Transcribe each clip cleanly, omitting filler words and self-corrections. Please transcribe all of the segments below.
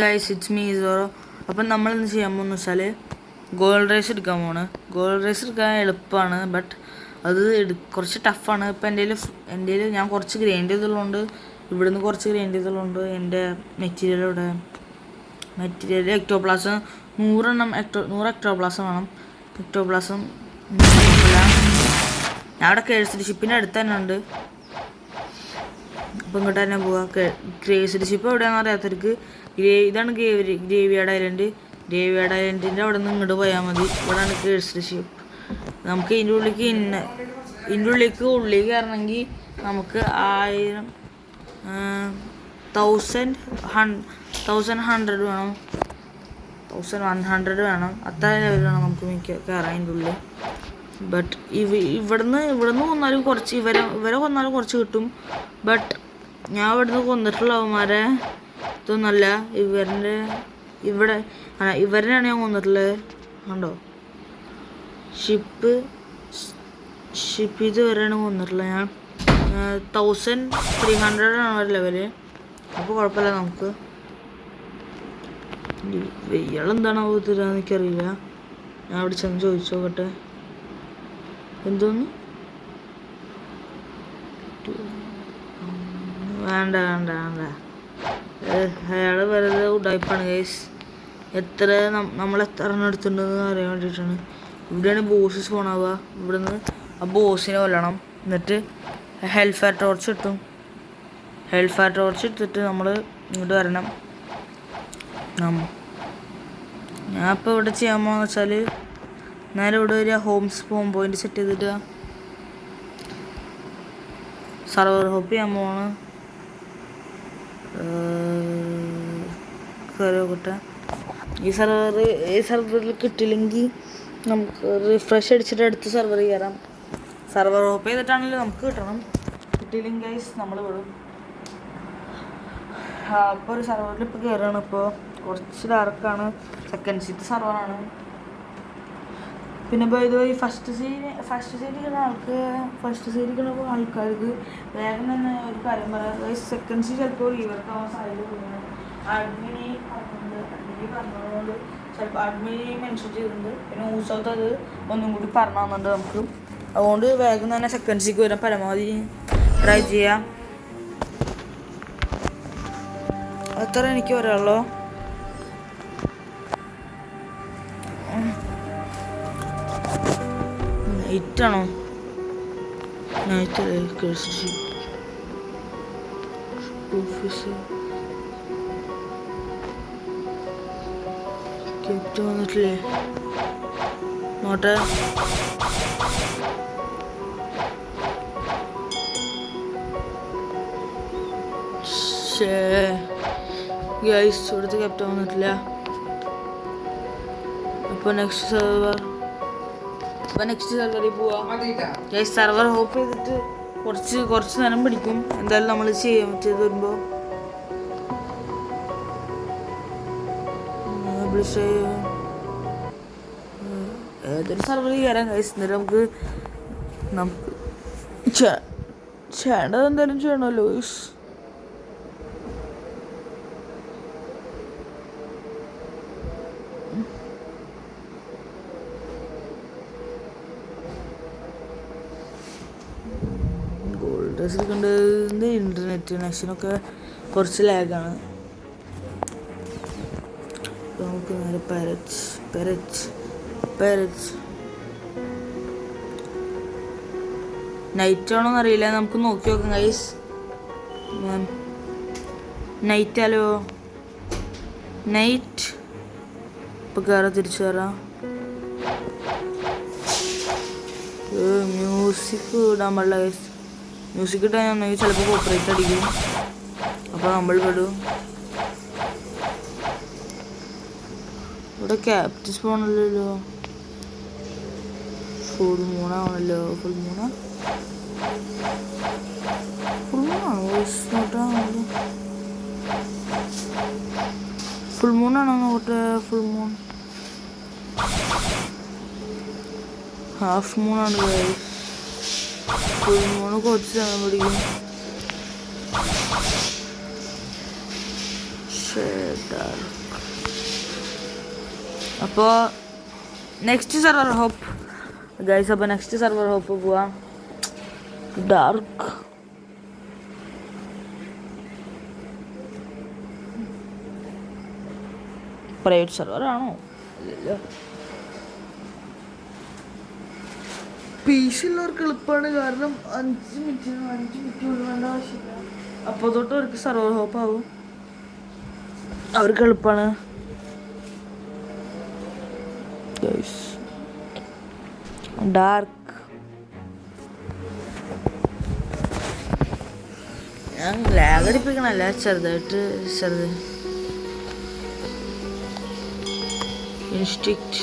Guys it's me sorrow. അപ്പം നമ്മളിന്ന് ചെയ്യാൻ പോകുന്ന വെച്ചാൽ ഗോൾഡ് റേസ് എടുക്കാൻ പോവാണ്. ഗോൾഡ് റേസ് എടുക്കാൻ എളുപ്പമാണ്, ബട്ട് അത് കുറച്ച് ടഫാണ്. ഇപ്പം എൻ്റെ ഞാൻ കുറച്ച് ഗ്രൈൻഡ് ചെയ്തുള്ളതുകൊണ്ട്, ഇവിടുന്ന് കുറച്ച് ഗ്രൈൻഡ് ചെയ്തുള്ളതുകൊണ്ട് എൻ്റെ മെറ്റീരിയൽ എക്ടോപ്ലാസം 100 എക്ടോപ്ലാസം വേണം. എക്ടോപ്ലാസം ഞാൻ അവിടെ കേഴ്സ്ഡ് ഷിപ്പിൻ്റെ അടുത്ത് തന്നെ ഉണ്ട്. അപ്പം ഇങ്ങോട്ട് തന്നെ പോവാം. കേഴ്സ്ഡ് ഷിപ്പ് എവിടെയാണെന്ന് അറിയാത്തവർക്ക് ഇതാണ് ഗ്രേവിയാർഡ് ഐലൻഡ്. ഗ്രേവിയാർഡ് ഐലൻഡിൻ്റെ അവിടെ നിന്ന് ഇങ്ങോട്ട് പോയാൽ മതി. ഇവിടെയാണ് കേഴ്സ്ഡ് ഷിപ്പ്. നമുക്ക് ഇതിൻ്റെ ഉള്ളിലേക്ക് കയറണമെങ്കിൽ നമുക്ക് 1100 വേണം, 1100 വേണം. അത്ര ലെവൽ വേണം നമുക്ക് കയറാൻ അതിൻ്റെ ഉള്ളിൽ. ബട്ട് ഇവിടുന്ന് കൊന്നാലും കുറച്ച് ഇവരെ കൊന്നാലും കുറച്ച് കിട്ടും. ബട്ട് ഞാൻ ഇവിടുന്ന് കൊന്നിട്ടുള്ള അവന്മാരെ ഇതൊന്നല്ല, ഇവരെയാണ് ഞാൻ കൊന്നിട്ടുള്ളത്. കണ്ടോ, ഷിപ്പ് ഇതുവരെയാണ് കൊന്നിട്ടുള്ളത്. ഞാൻ 1300 ആണ് ഒരു ലെവല്. അപ്പോൾ കുഴപ്പമില്ല. നമുക്ക് ഇയാളെന്താണോ തരാന്ന് എനിക്കറിയില്ല. ഞാൻ അവിടെ ചെന്ന് ചോദിച്ചു നോക്കട്ടെ. എന്തോന്ന്? വേണ്ട അയാൾ വെറുതെ ഉടായ്പാണ് ഗൈസ്. നമ്മളെത്ര എണ്ണം എടുത്തിട്ടുണ്ടെന്ന് അറിയാൻ വേണ്ടിയിട്ടാണ്. ഇവിടെയാണ് ബോസ് സ്പോണാവുക. ഇവിടുന്ന് ആ ബോസിനെ കൊല്ലണം. എന്നിട്ട് ഹെൽഫയർ ടോർച്ച് കിട്ടും. ഹെൽഫയർ ടോർച്ച് എടുത്തിട്ട് നമ്മൾ ഇങ്ങോട്ട് വരണം. ഞാൻ ഇപ്പോൾ ഇവിടെ ചെയ്യാൻ പോകുന്ന വെച്ചാൽ, നേരെ ഇവിടെ ഒരു ഹോം പോയിന്റ് സെറ്റ് ചെയ്തിട്ട് സർവർ ഹോപ്പ് ചെയ്യാൻ പോവാണ്. കയറി നോക്കട്ടെ. ഈ സർവറിൽ കിട്ടില്ലെങ്കിൽ നമുക്ക് റിഫ്രഷ് അടിച്ചിട്ട് അടുത്ത സർവറിൽ കയറാം. സർവർ ഹോപ്പ് ചെയ്തിട്ടാണെങ്കിലും നമുക്ക് കിട്ടണം. കിട്ടിയില്ലെങ്കിൽ ഗൈസ് നമ്മൾ വിടും. അപ്പോൾ ഒരു സർവറിൽ ഇപ്പോൾ കയറുകയാണ്. ഇപ്പോൾ കുറച്ച് ഡാർക്കാണ്. Second seat സർവറാണ്. പിന്നെ ഇപ്പോൾ ഇത് ഫസ്റ്റ് സീരിക്കുന്ന ആൾക്കാർക്ക് വേഗം തന്നെ ഒരു കാര്യം പറയാം. സെക്കൻഡ് സീറ്റ് ചിലപ്പോൾ ഇവർക്കാവാൻ സാധ്യത കൂടുതലാണ്. അഡ്മിനി പറഞ്ഞതുകൊണ്ട് ചിലപ്പോൾ അഡ്മിനി മെൻഷൻ ചെയ്തിട്ടുണ്ട്. പിന്നെ ഊസൗത്ത് അത് ഒന്നും കൂടി പറഞ്ഞു തന്നുണ്ട് നമുക്ക്. അതുകൊണ്ട് വേഗം തന്നെ സെക്കൻഡ് സീക്ക് വരാൻ പരമാവധി ട്രൈ ചെയ്യാം. അത്ര എനിക്ക് പറയാനുള്ളൂ. നൈറ്റാണോ? നൈറ്റ് വന്നിട്ടില്ലേ? നോട്ടെ. ഗൈസ് ഇവിടുത്തെ ക്യാപ്റ്റൻ വന്നിട്ടില്ല. ഇപ്പോൾ നെക്സ്റ്റ് സർവറിൽ പോവാം. ഗൈസ് സർവർ ഹോപ്പ് ചെയ്തിട്ട് കുറച്ച് നേരം പിടിക്കും. എന്തായാലും നമ്മൾ ചെയ്യാൻ പറ്റിയത് വരുമ്പോൾ ഏതൊരു സർവറിൽ കയറാം ഗൈസ്. എന്തായാലും നമുക്ക് ചെയ്യേണ്ടത് എന്തായാലും ചെയ്യണമല്ലോ ഗൈസ്. ഗോൾഡ് റേസ് എടുക്കേണ്ടത് ഇൻ്റർനെറ്റ് കണക്ഷനൊക്കെ കുറച്ച് ലാഗാണ്. നമുക്ക് നേരെ പാരറ്റ്സ് നൈറ്റ് ആണോന്ന് അറിയില്ല. നമുക്ക് നോക്കി നോക്കാം ഗൈസ്. നൈറ്റാലോ? നൈറ്റ് ഇപ്പോൾ തിരിച്ചു കയറാം. മ്യൂസിക് ഇടാൻ പാടില്ല ഗൈസ്. മ്യൂസിക് ഇട്ടാൽ ഞാൻ ചിലപ്പോൾ കോപ്പറേറ്റ് അടിക്കും. അപ്പോൾ നമ്മൾ പെടും. ഇവിടെ ക്യാപ്റ്റൻ സ്പോണല്ലോ. ഫുൾ മൂണാണല്ലോ. ഫുൾ മൂണാണോ? ഫുൾ മൂണാണോ നോക്കട്ടെ. ഫുൾ മൂൺ ഹാഫ് മൂണാണ് ഗൈസ്. ഫുൾ മൂണ് കുറച്ച് സമയം പിടിക്കും. അപ്പോൾ നെക്സ്റ്റ് സെർവർ ഹോപ്പ് ഗൈസ്. അപ്പോൾ നെക്സ്റ്റ് സെർവർ ഹോപ്പ് പോവാം. ഡാർക്ക് പ്രൈവറ്റ് സെർവർ ആണോ? അല്ലല്ലോ. പി സി ഉള്ളവർക്ക് എളുപ്പമാണ്, കാരണം 5 മിനിറ്റ് വേണ്ട ആവശ്യമില്ല. അപ്പോൾ തൊട്ട് അവർക്ക് സെർവർ ഹോപ്പ് ആവും, അവർക്ക് എളുപ്പമാണ്. ഡാർക്ക് ഞാൻ ലാഗ് അടിപ്പിക്കണല്ല, ചെറുതായിട്ട് ഇൻസ്റ്റിക്റ്റ്.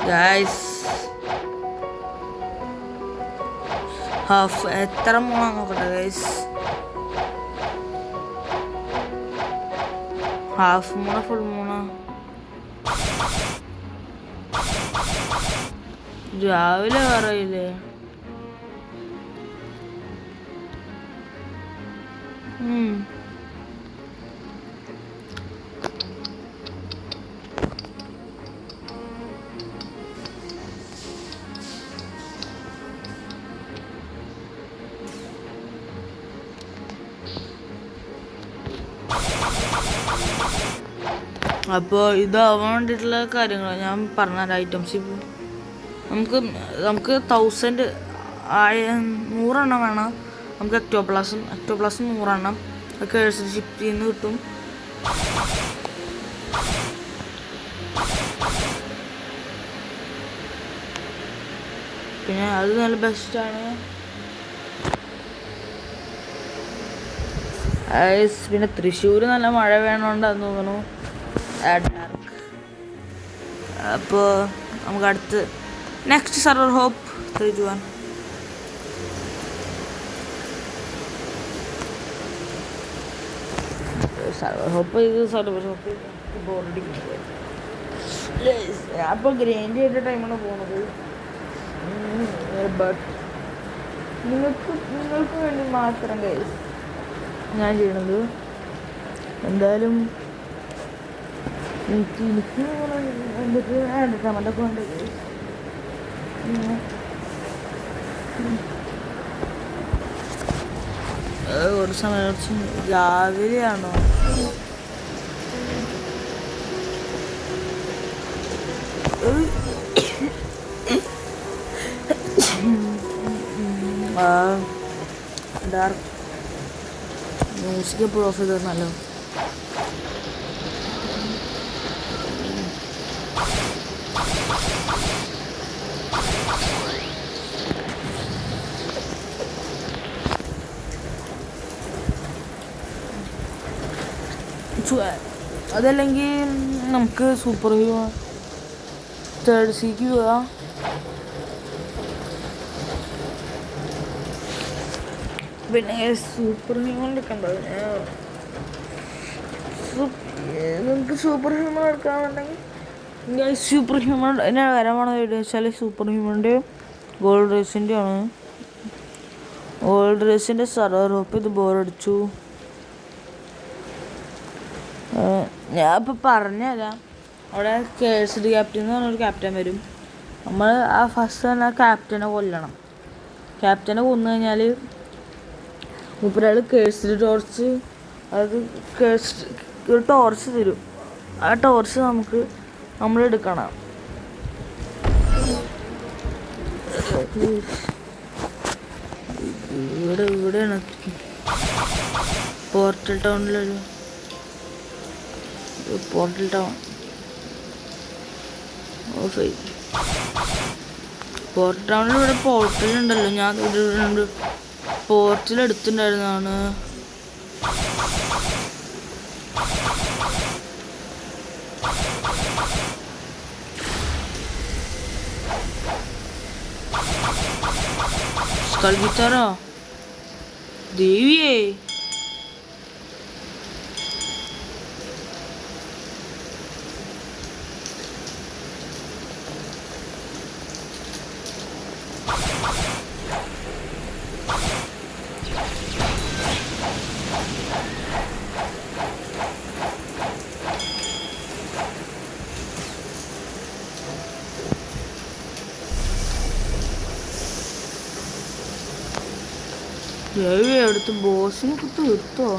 ഗൈസ് ഹാഫ് എത്ര മൂന്നാ നോക്കട്ടെ ഗൈസ്. ഹാഫ് മൂണ ഫുൾ മൂണ? രാവിലെ പറയില്ലേ? അപ്പോൾ ഇതാവാൻ വേണ്ടിയിട്ടുള്ള കാര്യങ്ങൾ ഞാൻ പറഞ്ഞ ഐറ്റംസ്. ഇപ്പോൾ നമുക്ക് 1000 100 വേണം. നമുക്ക് എക്ടോപ്ലാസും 100 ഒക്കെ ഷിപ്പ് ചെയ്യുന്ന കിട്ടും. പിന്നെ അത് നല്ല ബെസ്റ്റാണ്. പിന്നെ തൃശ്ശൂർ നല്ല മഴ വേണോണ്ടെന്ന് തോന്നുന്നു. ഡാർക്ക്. അപ്പോൾ നമുക്ക് അടുത്ത് next server hop 3, 2, 1. Server hop ബോറടിക്കുന്നത്. അപ്പോൾ ഗ്രൈൻഡ് ചെയ്ത ടൈമാണ് പോകുന്നത്. ബട്ട് നിങ്ങൾക്ക് വേണ്ടി മാത്രം ഗൈസ് ഞാൻ ചെയ്യണത്. എന്തായാലും എനിക്ക് എന്തൊക്കെ എൻ്റർടൈൻമെൻ്റൊക്കെ ഉണ്ട്. ഒരു സമയം രാവിലെയാണോ? ഡാർക്ക് മ്യൂസിക് എപ്പോഴും ഓഫ് ചെയ്ത് തന്നല്ലോ. അതല്ലെങ്കിൽ നമുക്ക് സൂപ്പർ ഹീറോ 3rd സീക്ക് പോവാം. പിന്നെ സൂപ്പർ ഹ്യൂമൻ എടുക്കണ്ടോ? നമുക്ക് സൂപ്പർ ഹ്യൂമൻ എടുക്കാന്നുണ്ടെങ്കിൽ സൂപ്പർ ഹ്യൂമൻ എന്നെ വരാൻ പോണ വീഡിയോ വെച്ചാൽ സൂപ്പർ ഹ്യൂമൻ്റെ ഗോൾഡ് റേസിൻ്റെ ആണ്. ഗോൾഡ് റേസിൻ്റെ സെർവർ ഹോപ്പ്. ഇത് ബോറടിച്ചു. ഞാൻ ഇപ്പോൾ പറഞ്ഞുതരാം. അവിടെ കേഴ്സ്ഡ് ക്യാപ്റ്റൻ എന്ന് പറഞ്ഞൊരു ക്യാപ്റ്റൻ വരും. നമ്മൾ ആ ഫസ്റ്റ് തന്നെ ആ ക്യാപ്റ്റനെ കൊല്ലണം. ക്യാപ്റ്റനെ കൊന്നു കഴിഞ്ഞാൽ മുപ്പരാൾ കേഴ്സ്ഡ് ടോർച്ച്, അത് കേഴ്സ്ഡ് ഒരു ടോർച്ച് തരും. ആ ടോർച്ച് നമ്മൾ എടുക്കണം. ഇവിടെയാണ് പോർട്ടൽ ടൗണിലൊരു പോർട്ടൽ ടൗൺ പോർട്ടൽ ടൗണിൽ ഇവിടെ പോർട്ടലുണ്ടല്ലോ. ഞാൻ ഇവിടെ പോർട്ടൽ എടുത്തിട്ടുണ്ടായിരുന്നതാണ്. സ്കൾ ഗിറ്റാറോ? ദേവിയേ ദേവി അടുത്ത് ബോസിനെ കുത്ത് വിട്ടോ?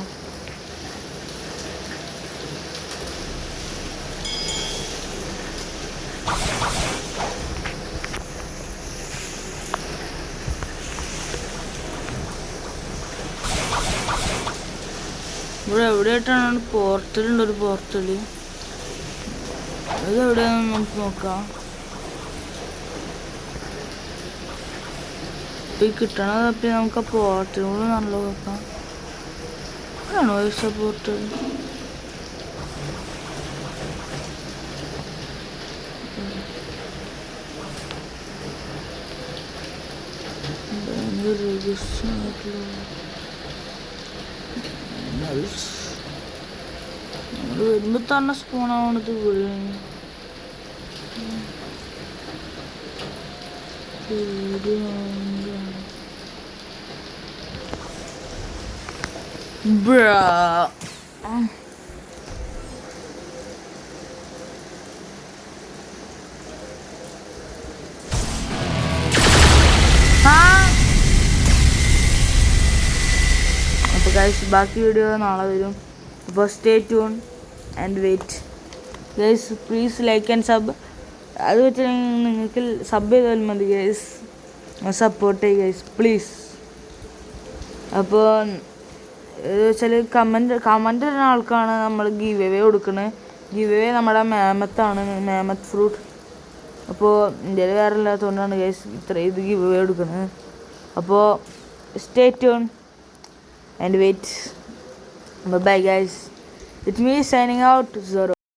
ഇവിടെ എവിടെയായിട്ടാണ് പോർട്ടലുണ്ട്, ഒരു പോർട്ടല്. അതെവിടെയാണെന്ന് നമുക്ക് നോക്കാം. ഈ കിട്ടണ തപ്പി നമുക്ക് ആ പോർട്ടലുകൾ നല്ല നോക്കാം. ആണോ പോർട്ടൽ? വരുമ്പോ തന്നെ സ്പൂണാവണത് വീഴുന്നു. അപ്പോൾ ഗൈസ് ബാക്കി വീഡിയോ നാളെ വരും. അപ്പോൾ stay tune and wait guys. Please like and sub. അത് വെച്ചിട്ടുണ്ടെങ്കിൽ നിങ്ങൾക്ക് സബ് ചെയ്താൽ മതി ഗൈസ്. സപ്പോർട്ട് ചെയ്യുക ഗൈസ് പ്ലീസ്. അപ്പോൾ വെച്ചാൽ കമൻറ്റ് ഇടുന്ന ആൾക്കാണ് നമ്മൾ ഗീവ് അവേ കൊടുക്കുന്നത്. ഗീവ് അവേ നമ്മുടെ മേമത്താണ്, മേമത്ത് ഫ്രൂട്ട്. അപ്പോൾ ഇന്ത്യയിൽ വേറെ ഇല്ലാത്തതുകൊണ്ടാണ് ഗൈസ് ഇത് ഗീവ് അവേ കൊടുക്കുന്നത്. അപ്പോൾ stay tune and wait. Bye bye guys. It's me signing out. Zoro.